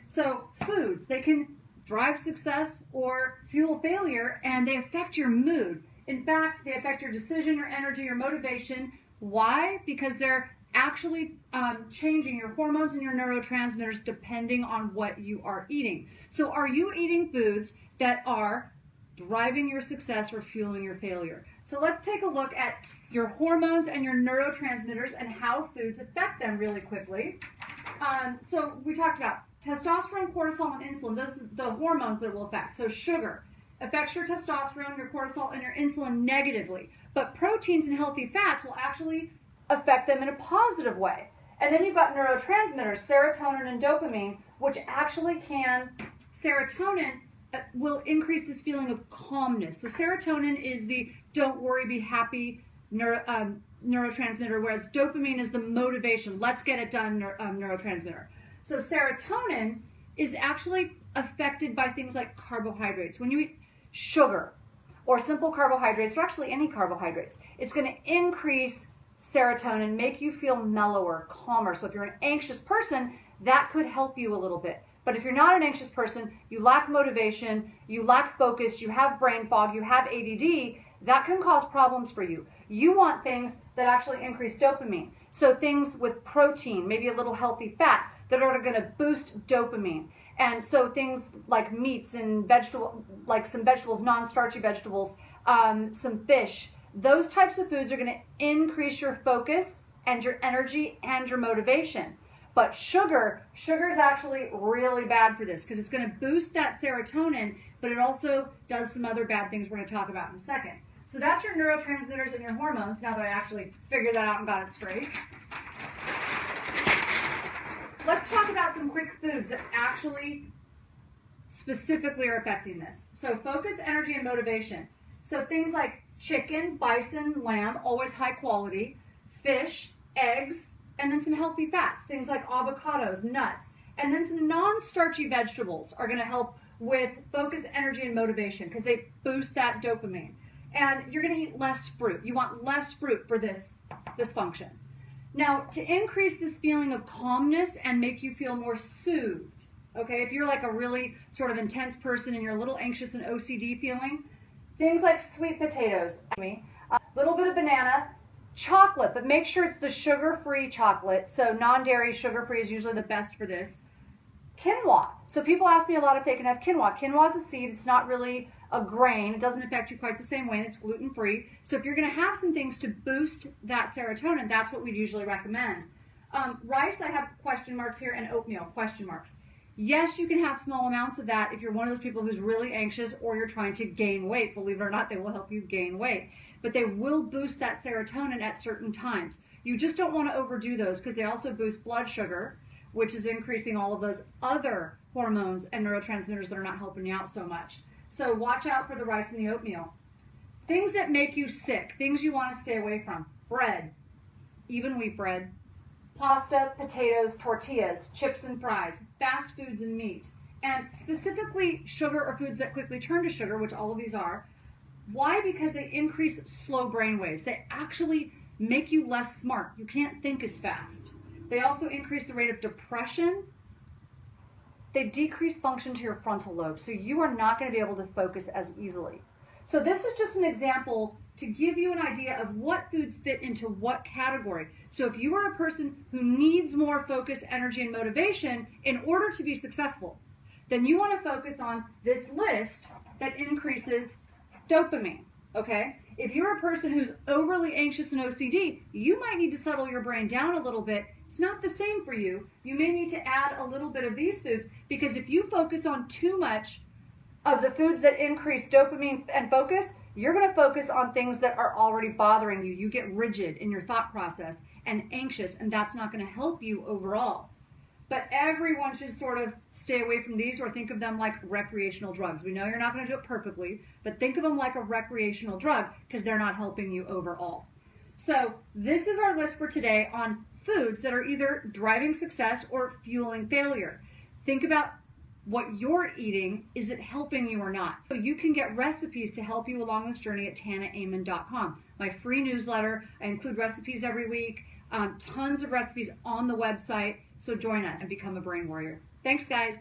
So foods, they can drive success or fuel failure, and they affect your mood. In fact, they affect your decision, your energy, your motivation. Why? Because they're actually changing your hormones and your neurotransmitters depending on what you are eating. So are you eating foods that are driving your success or fueling your failure? So let's take a look at your hormones and your neurotransmitters and how foods affect them really quickly. So we talked about testosterone, cortisol, and insulin. Those are the hormones that will affect. So sugar affects your testosterone, your cortisol, and your insulin negatively. But proteins and healthy fats will actually affect them in a positive way. And then you've got neurotransmitters, serotonin and dopamine, which actually serotonin will increase this feeling of calmness. So serotonin is the don't worry, be happy neurotransmitter, whereas dopamine is the motivation, let's get it done neurotransmitter. So serotonin is actually affected by things like carbohydrates. When you eat sugar or simple carbohydrates, or actually any carbohydrates, it's going to increase serotonin, make you feel mellower, calmer. So if you're an anxious person, that could help you a little bit. But if you're not an anxious person, you lack motivation, you lack focus, you have brain fog, you have ADD, that can cause problems for you. You want things that actually increase dopamine. So things with protein, maybe a little healthy fat, that are going to boost dopamine. And so things like meats and like some vegetables, non-starchy vegetables, some fish, those types of foods are going to increase your focus and your energy and your motivation. But sugar is actually really bad for this because it's going to boost that serotonin, but it also does some other bad things we're going to talk about in a second. So that's your neurotransmitters and your hormones, now that I actually figured that out and got it straight. Let's talk about some quick foods that actually specifically are affecting this. So focus, energy, and motivation. So things like chicken, bison, lamb, always high quality, fish, eggs, and then some healthy fats, things like avocados, nuts, and then some non-starchy vegetables are going to help with focus, energy, and motivation because they boost that dopamine. And you're going to eat less fruit. You want less fruit for this function. Now, to increase this feeling of calmness and make you feel more soothed, okay, if you're like a really sort of intense person and you're a little anxious and OCD feeling, things like sweet potatoes, a little bit of banana, chocolate, but make sure it's the sugar-free chocolate. So non-dairy, sugar-free is usually the best for this. Quinoa. So people ask me a lot if they can have quinoa. Quinoa is a seed. It's not really a grain. It doesn't affect you quite the same way, and it's gluten-free. So if you're going to have some things to boost that serotonin, that's what we'd usually recommend. Rice, I have question marks here, and oatmeal, question marks. Yes, you can have small amounts of that if you're one of those people who's really anxious or you're trying to gain weight. Believe it or not, they will help you gain weight. But they will boost that serotonin at certain times. You just don't want to overdo those because they also boost blood sugar, which is increasing all of those other hormones and neurotransmitters that are not helping you out so much. So watch out for the rice and the oatmeal. Things that make you sick, things you want to stay away from. Bread, even wheat bread, pasta, potatoes, tortillas, chips and fries, fast foods and meat, and specifically sugar or foods that quickly turn to sugar, which all of these are. Why? Because they increase slow brain waves. They actually make you less smart. You can't think as fast. They also increase the rate of depression. They decrease function to your frontal lobe, so you are not going to be able to focus as easily. So this is just an example to give you an idea of what foods fit into what category. So if you are a person who needs more focus, energy, and motivation in order to be successful, then you want to focus on this list that increases dopamine, okay? If you're a person who's overly anxious and OCD, you might need to settle your brain down a little bit. It's not the same for you. You may need to add a little bit of these foods because if you focus on too much of the foods that increase dopamine and focus, you're going to focus on things that are already bothering you. You get rigid in your thought process and anxious, and that's not going to help you overall. But everyone should sort of stay away from these or think of them like recreational drugs. We know you're not going to do it perfectly, but think of them like a recreational drug because they're not helping you overall. So this is our list for today on foods that are either driving success or fueling failure. Think about what you're eating. Is it helping you or not? So you can get recipes to help you along this journey at tanaamen.com. My free newsletter. I include recipes every week, tons of recipes on the website. So join us and become a brain warrior. Thanks, guys.